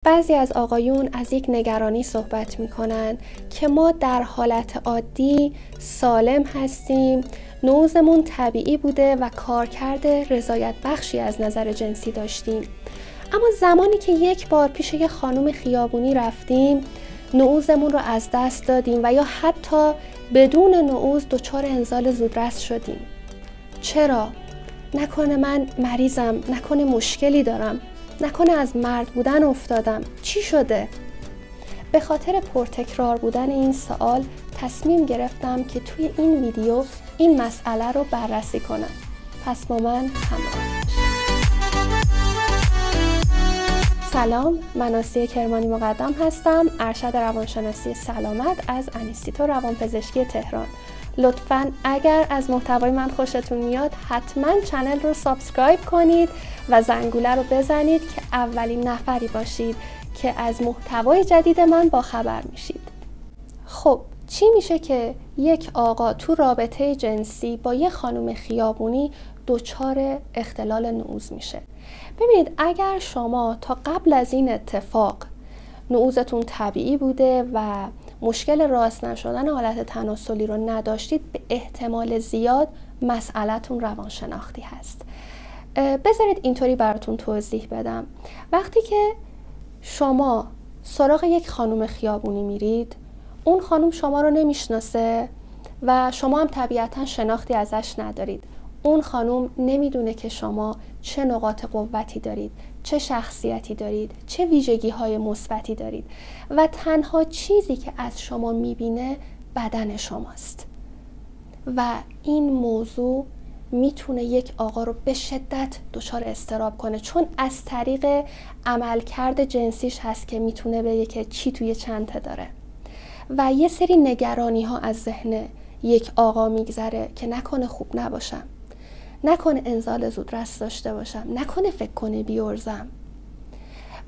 بعضی از آقایون از یک نگرانی صحبت میکنن که ما در حالت عادی سالم هستیم، نوزمون طبیعی بوده و کارکرد رضایت بخشی از نظر جنسی داشتیم. اما زمانی که یک بار پیش یک خانم خیابونی رفتیم، نعوزمون رو از دست دادیم و یا حتی بدون نعوز دچار انزال زودرس شدیم. چرا؟ نکنه من مریضم، نکنه مشکلی دارم، نکنه از مرد بودن افتادم، چی شده؟ به خاطر پرتکرار بودن این سوال تصمیم گرفتم که توی این ویدیو این مسئله رو بررسی کنم. پس با من همراه. سلام، من آسیه کرمانی مقدم هستم، ارشد روانشناسی سلامت از انیستیتو روانپزشکی تهران. لطفاً اگر از محتوای من خوشتون میاد حتما چنل رو سابسکرایب کنید و زنگوله رو بزنید که اولین نفری باشید که از محتوای جدید من باخبر میشید. خب چی میشه که یک آقا تو رابطه جنسی با یک خانم خیابونی دچار اختلال نعوز میشه؟ ببینید، اگر شما تا قبل از این اتفاق نعوزتون طبیعی بوده و مشکل راست نشدن حالت تناسلی رو نداشتید، به احتمال زیاد مسئله‌تون روانشناختی هست. بذارید اینطوری براتون توضیح بدم. وقتی که شما سراغ یک خانم خیابونی میرید، اون خانم شما رو نمیشناسه و شما هم طبیعتا شناختی ازش ندارید. اون خانم نمیدونه که شما چه نقاط قوتی دارید، چه شخصیتی دارید، چه ویژگی‌های مثبتی دارید و تنها چیزی که از شما میبینه بدن شماست. و این موضوع میتونه یک آقا رو به شدت دچار اضطراب کنه، چون از طریق عملکرد جنسیش هست که میتونه بگه که چی توی چنته داره و یه سری نگرانی ها از ذهن یک آقا میگذره که نکنه خوب نباشم، نکنه انزال زودرس داشته باشم، نکنه فکر کنه بیورزم.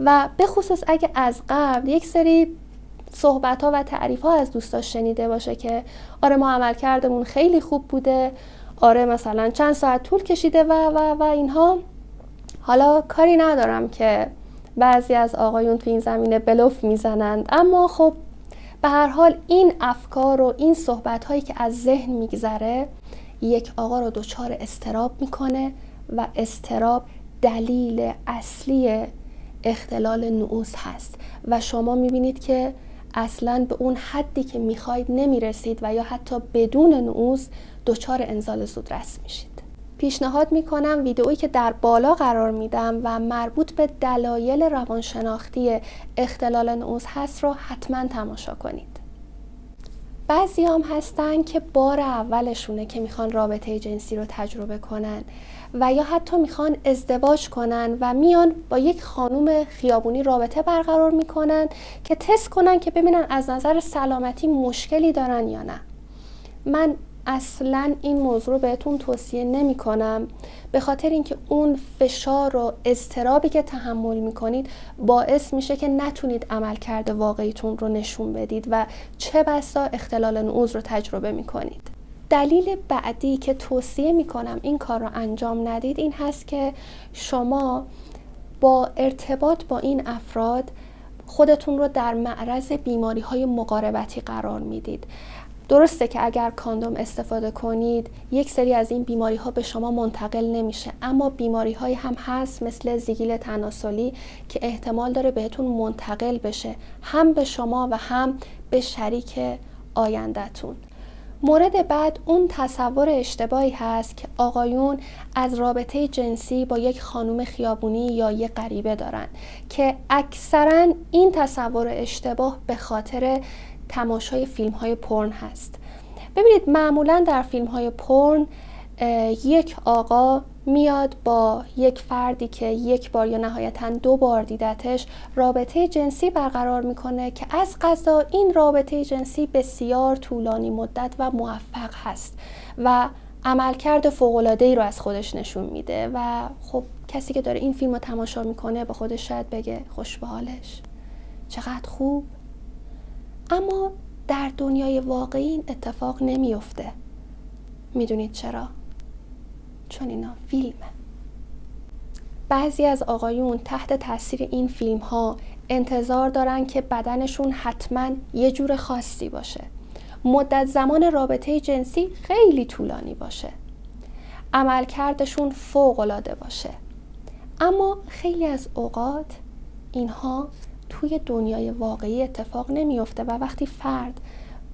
و به خصوص اگه از قبل یک سری صحبت ها و تعریف ها از دوستاش شنیده باشه که آره ما عملکردمون خیلی خوب بوده، آره مثلا چند ساعت طول کشیده و اینها. حالا کاری ندارم که بعضی از آقایون تو این زمینه بلوف میزنند، اما خب به هر حال این افکار و این صحبت هایی که از ذهن میگذره یک آقا رو دچار اضطراب میکنه و اضطراب دلیل اصلی اختلال نعوز هست و شما میبینید که اصلاً به اون حدی که میخواید نمیرسید و یا حتی بدون نعوز دچار انزال زودرس میشید. پیشنهاد میکنم ویدئویی که در بالا قرار میدم و مربوط به دلایل روانشناختی اختلال نعوز هست رو حتما تماشا کنید. بعضی هم هستن که بار اولشونه که میخوان رابطه جنسی رو تجربه کنن و یا حتی میخوان ازدواج کنن و میان با یک خانم خیابونی رابطه برقرار میکنن که تست کنن که ببینن از نظر سلامتی مشکلی دارن یا نه. من اصلا این موضوع رو بهتون توصیه نمی کنم، به خاطر اینکه اون فشار و اضطرابی که تحمل میکنید باعث میشه که نتونید عملکرد واقعیتون رو نشون بدید و چه بسا اختلال نعوز رو تجربه میکنید. دلیل بعدی که توصیه میکنم این کار رو انجام ندید این هست که شما با ارتباط با این افراد خودتون رو در معرض بیماری‌های مقاربتی قرار میدید. درسته که اگر کاندوم استفاده کنید یک سری از این بیماری ها به شما منتقل نمیشه، اما بیماری های هم هست مثل زیگیل تناسلی که احتمال داره بهتون منتقل بشه، هم به شما و هم به شریک آینده‌تون. مورد بعد اون تصور اشتباهی هست که آقایون از رابطه جنسی با یک خانم خیابونی یا یک غریبه دارن که اکثرا این تصور اشتباه به خاطر تماشای فیلم های پورن هست. ببینید، معمولا در فیلم های پورن یک آقا میاد با یک فردی که یک بار یا نهایتا 2 بار دیدتش رابطه جنسی برقرار میکنه که از قضا این رابطه جنسی بسیار طولانی مدت و موفق هست و عملکرد فوق‌العاده‌ای رو از خودش نشون میده و خب کسی که داره این فیلم رو تماشا میکنه با خودش شاید بگه خوش به حالش، چقدر خوب. اما در دنیای واقعی این اتفاق نمیفته. میدونید چرا؟ چون اینا فیلمه. بعضی از آقایون تحت تاثیر این فیلم ها انتظار دارن که بدنشون حتما یه جور خاصی باشه، مدت زمان رابطه جنسی خیلی طولانی باشه، عملکردشون فوق‌العاده باشه. اما خیلی از اوقات اینها توی دنیای واقعی اتفاق نمیفته و وقتی فرد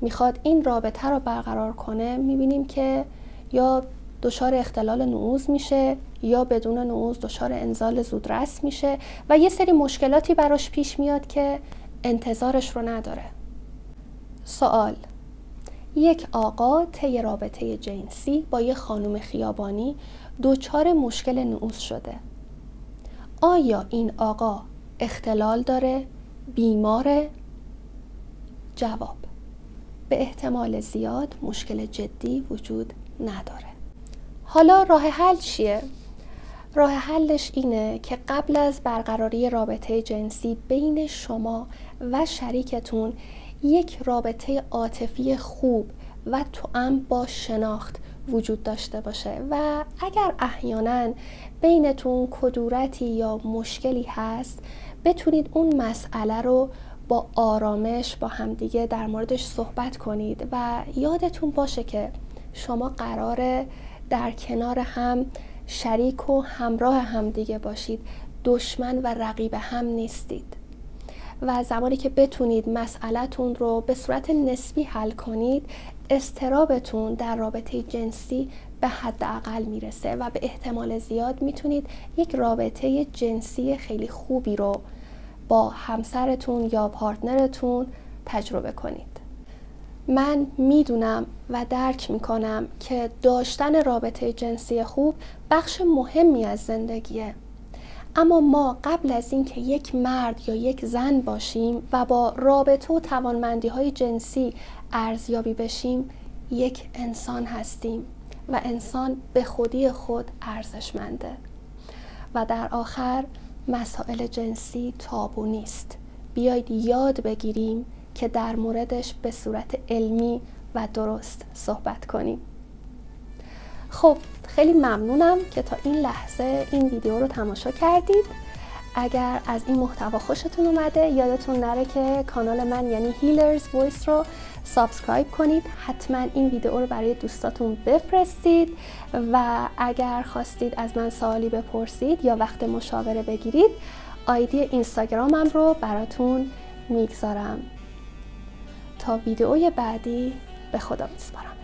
میخواد این رابطه رو برقرار کنه میبینیم که یا دچار اختلال نعوذ میشه یا بدون نعوذ دچار انزال زودرس میشه و یه سری مشکلاتی براش پیش میاد که انتظارش رو نداره. سوال: یک آقا طی رابطه جنسی با یک خانم خیابانی دچار مشکل نعوذ شده. آیا این آقا اختلال داره؟ بیماره؟ جواب: به احتمال زیاد مشکل جدی وجود نداره. حالا راه حل چیه؟ راه حلش اینه که قبل از برقراری رابطه جنسی بین شما و شریکتون یک رابطه عاطفی خوب و توأم با شناخت وجود داشته باشه و اگر احیانا بینتون کدورتی یا مشکلی هست بتونید اون مسئله رو با آرامش با همدیگه در موردش صحبت کنید و یادتون باشه که شما قراره در کنار هم شریک و همراه همدیگه باشید، دشمن و رقیب هم نیستید. و زمانی که بتونید مسئله‌تون رو به صورت نسبی حل کنید، اضطرابتون در رابطه جنسی به حداقل میرسه و به احتمال زیاد میتونید یک رابطه جنسی خیلی خوبی رو با همسرتون یا پارتنرتون تجربه کنید. من میدونم و درک میکنم که داشتن رابطه جنسی خوب بخش مهمی از زندگیه، اما ما قبل از اینکه یک مرد یا یک زن باشیم و با رابطه و توانمندی‌های جنسی ارزیابی بشیم، یک انسان هستیم و انسان به خودی خود ارزشمنده و در آخر مسائل جنسی تابو نیست. بیایید یاد بگیریم که در موردش به صورت علمی و درست صحبت کنیم. خب خیلی ممنونم که تا این لحظه این ویدیو رو تماشا کردید. اگر از این محتوا خوشتون اومده یادتون نره که کانال من یعنی هیلرز وایس رو سابسکرایب کنید. حتما این ویدیو رو برای دوستاتون بفرستید و اگر خواستید از من سوالی بپرسید یا وقت مشاوره بگیرید آیدی اینستاگرامم رو براتون میگذارم. تا ویدیوی بعدی به خدا میسپارم.